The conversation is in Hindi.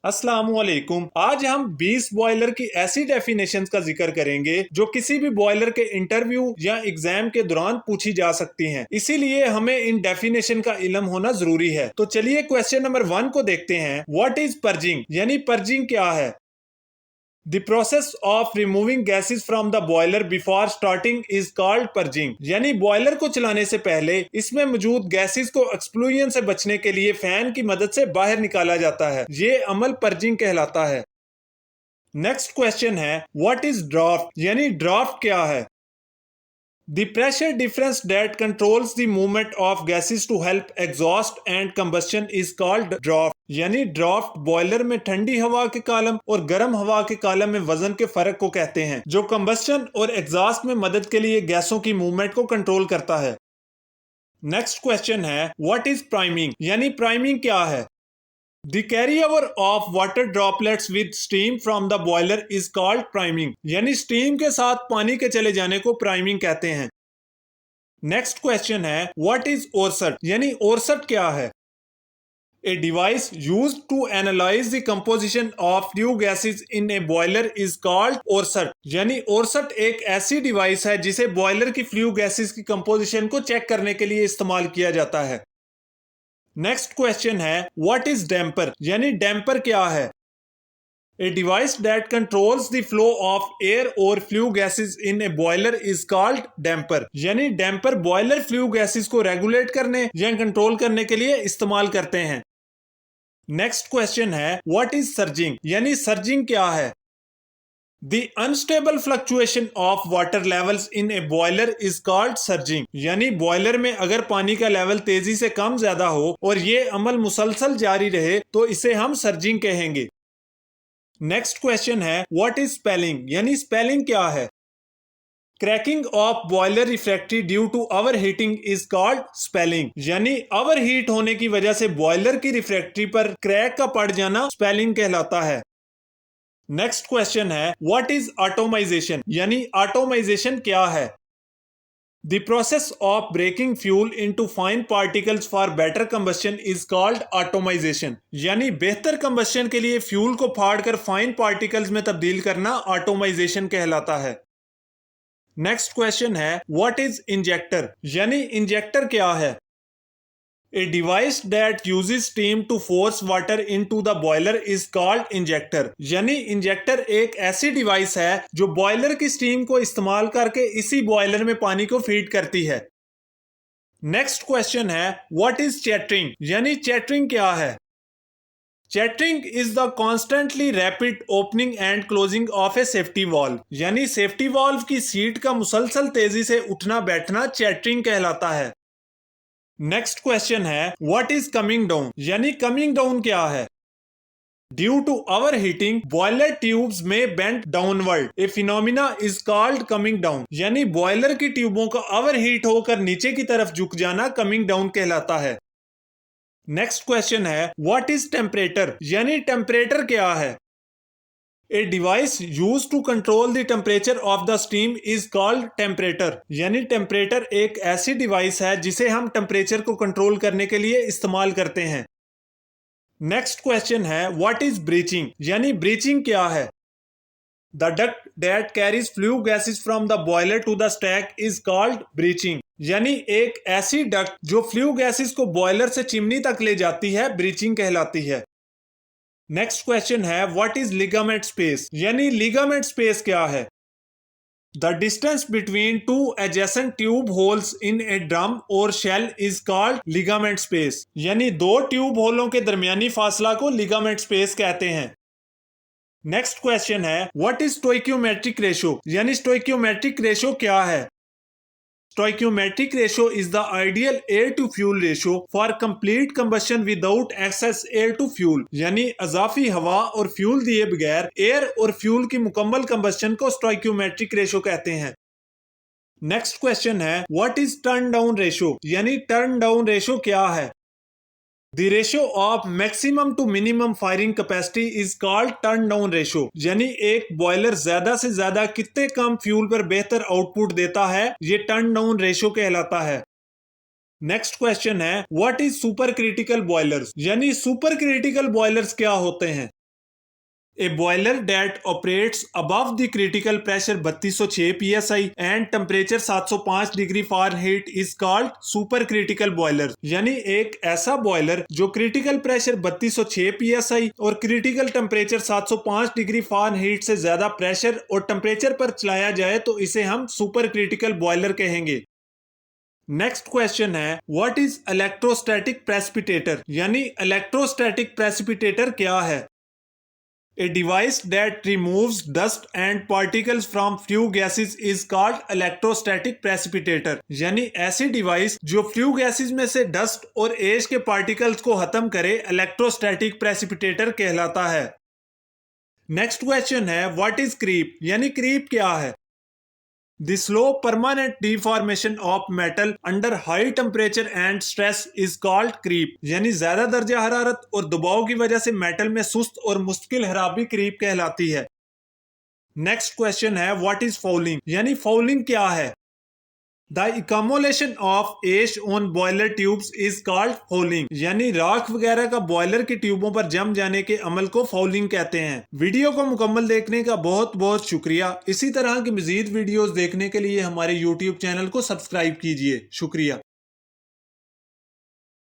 अस्सलामुअलैकुम। आज हम 20 बॉयलर की ऐसी डेफिनेशंस का जिक्र करेंगे जो किसी भी बॉयलर के इंटरव्यू या एग्जाम के दौरान पूछी जा सकती हैं। इसीलिए हमें इन डेफिनेशन का इल्म होना जरूरी है। तो चलिए क्वेश्चन नंबर 1 को देखते हैं। व्हाट इज पर्जिंग, यानी पर्जिंग क्या है? The process of removing gases from the boiler before starting is called purging। यानी बॉयलर को चलाने से पहले इसमें मौजूद गैसेस को एक्सप्लोजन से बचने के लिए फैन की मदद से बाहर निकाला जाता है। ये अमल पर्जिंग कहलाता है। नेक्स्ट क्वेश्चन है व्हाट इज ड्राफ्ट, यानी ड्राफ्ट क्या है? The pressure difference that controls the movement of gases to help exhaust and combustion is called draft। यानी ड्राफ्ट बॉयलर में ठंडी हवा के कॉलम और गर्म हवा के कॉलम में वजन के फर्क को कहते हैं, जो कंबस्शन और एग्जॉस्ट में मदद के लिए गैसों की मूवमेंट को कंट्रोल करता है। नेक्स्ट क्वेश्चन है व्हाट इज प्राइमिंग, यानी प्राइमिंग क्या है? The carryover of water droplets with steam from the boiler is called priming। यानी स्टीम के साथ पानी के चले जाने को प्राइमिंग कहते हैं। नेक्स्ट क्वेश्चन है व्हाट इज ओरसट, यानी ओरसट क्या है? A device used to analyze the composition of flue gases in a boiler is called ओरसट। यानी ओरसट एक ऐसी डिवाइस है जिसे बॉयलर की फ्लू गैसेस की कंपोजिशन को चेक करने के लिए इस्तेमाल किया जाता है। नेक्स्ट क्वेश्चन है व्हाट इज डैम्पर, यानी डैम्पर क्या है? A device that controls the flow of air और flue gases in a boiler is called damper. यानी डैम्पर बॉयलर फ्लू गैसेस को रेगुलेट करने या कंट्रोल करने के लिए इस्तेमाल करते हैं। नेक्स्ट क्वेश्चन है व्हाट इज सर्जिंग, यानी सर्जिंग क्या है? The unstable fluctuation of water levels in a boiler is called surging। यानी बॉयलर में अगर पानी का लेवल तेजी से कम ज्यादा हो और ये अमल मुसलसल जारी रहे तो इसे हम सर्जिंग कहेंगे। नेक्स्ट क्वेश्चन है व्हाट इज स्पेलिंग, यानी स्पेलिंग क्या है? Cracking of boiler refractory due to overheating is called spelling. यानी ओवर हीट होने की वजह से बॉयलर की रिफ्रैक्ट्री पर क्रैक का पड़ जाना स्पेलिंग कहलाता है। नेक्स्ट क्वेश्चन है व्हाट इज ऑटोमाइजेशन, यानी ऑटोमाइजेशन क्या है? The process of breaking fuel into fine particles for better combustion is called atomization. यानी बेहतर कंबस्शन के लिए फ्यूल को फाड़कर फाइन पार्टिकल्स में तब्दील करना ऑटोमाइजेशन कहलाता है। नेक्स्ट क्वेश्चन है व्हाट इज इंजेक्टर, यानी इंजेक्टर क्या है? A device that uses steam to force water into the boiler is called injector। यानी इंजेक्टर एक ऐसी डिवाइस है जो बॉयलर की स्टीम को इस्तेमाल करके इसी बॉयलर में पानी को फीड करती है। नेक्स्ट क्वेश्चन है व्हाट इज चैटरिंग, यानी चैटरिंग क्या है? Chattering is the constantly rapid opening and closing of a safety valve. यानी सेफ्टी वॉल्व की सीट का मुसलसल तेजी से उठना बैठना चैटरिंग कहलाता है। नेक्स्ट क्वेश्चन है व्हाट इज कमिंग डाउन, यानी कमिंग डाउन क्या है? Due to overheating boiler tubes में bent downward a phenomena is called coming down. यानी बॉयलर की ट्यूबों का ओवर हीट होकर नीचे की तरफ झुक जाना कमिंग डाउन कहलाता है। नेक्स्ट क्वेश्चन है व्हाट इज टेम्परेचर, यानी टेम्परेचर क्या है? A device used to control the temperature of the steam is called temperature। यानी टेम्परेचर एक ऐसी डिवाइस है जिसे हम टेम्परेचर को कंट्रोल करने के लिए इस्तेमाल करते हैं। नेक्स्ट क्वेश्चन है व्हाट इज ब्रीचिंग, यानी ब्रीचिंग क्या है? The duct that carries flue gases from the boiler to the stack is called breaching। यानी एक ऐसी डक्ट जो फ्लू गैसेस को बॉयलर से चिमनी तक ले जाती है ब्रीचिंग कहलाती है। नेक्स्ट क्वेश्चन है व्हाट इज लिगामेंट स्पेस, यानी लिगामेंट स्पेस क्या है? The distance between two adjacent tube holes in a drum और shell is called ligament space. यानी दो ट्यूब होलों के दरमियानी फासला को लिगामेंट स्पेस कहते हैं। नेक्स्ट क्वेश्चन है व्हाट इज स्टोइकियोमेट्रिक रेशो, यानी स्टोइकियोमेट्रिक रेशो क्या है? Stoichiometric ratio is the ideal air to fuel ratio for complete combustion without excess air to fuel। यानी अजाफी हवा और फ्यूल दिए बगैर एयर और फ्यूल की मुकम्मल कंबस्शन को स्टोइकियोमेट्रिक रेशो कहते हैं। नेक्स्ट क्वेश्चन है what is turn down ratio, यानी टर्न डाउन रेशो क्या है? The ratio of maximum to minimum firing capacity is called turn down ratio। यानी एक बॉयलर ज्यादा से ज्यादा कितने कम फ्यूल पर बेहतर आउटपुट देता है, ये टर्न डाउन रेशो कहलाता है। नेक्स्ट क्वेश्चन है what is super critical boilers, यानी सुपर क्रिटिकल बॉयलर्स क्या होते हैं? A boiler that operates above the critical pressure 3206 psi and temperature 705 degree Fahrenheit is called supercritical boiler। यानी एक ऐसा बॉयलर जो क्रिटिकल प्रेशर 3206 psi और क्रिटिकल टेम्परेचर 705 डिग्री फ़ारेनहाइट से ज्यादा प्रेशर और टेम्परेचर पर चलाया जाए तो इसे हम सुपर क्रिटिकल बॉयलर कहेंगे। नेक्स्ट क्वेश्चन है व्हाट इज इलेक्ट्रोस्टैटिक प्रेसिपिटेटर, यानी इलेक्ट्रोस्टैटिक प्रेसिपिटेटर क्या है। A device that removes dust and particles from flue gases is called electrostatic precipitator। यानी ऐसी डिवाइस जो फ्लू गैसेस में से डस्ट और एश के पार्टिकल्स को खत्म करे इलेक्ट्रोस्टैटिक प्रेसिपिटेटर कहलाता है। नेक्स्ट क्वेश्चन है व्हाट इज क्रीप, यानी क्रीप क्या है। The slow permanent deformation of metal under high temperature and stress is called creep। यानी ज्यादा दर्जा हरारत और दबाव की वजह से मेटल में सुस्त और मुश्किल खराबी क्रीप कहलाती है। नेक्स्ट क्वेश्चन है व्हाट इज फाउलिंग, यानी फाउलिंग क्या है। The accumulation of ash on boiler tubes is called fouling। यानी राख वगैरह का बॉयलर की ट्यूबों पर जम जाने के अमल को फाउलिंग कहते हैं। वीडियो को मुकम्मल देखने का बहुत बहुत शुक्रिया। इसी तरह की मजीद वीडियोस देखने के लिए हमारे YouTube चैनल को सब्सक्राइब कीजिए। शुक्रिया।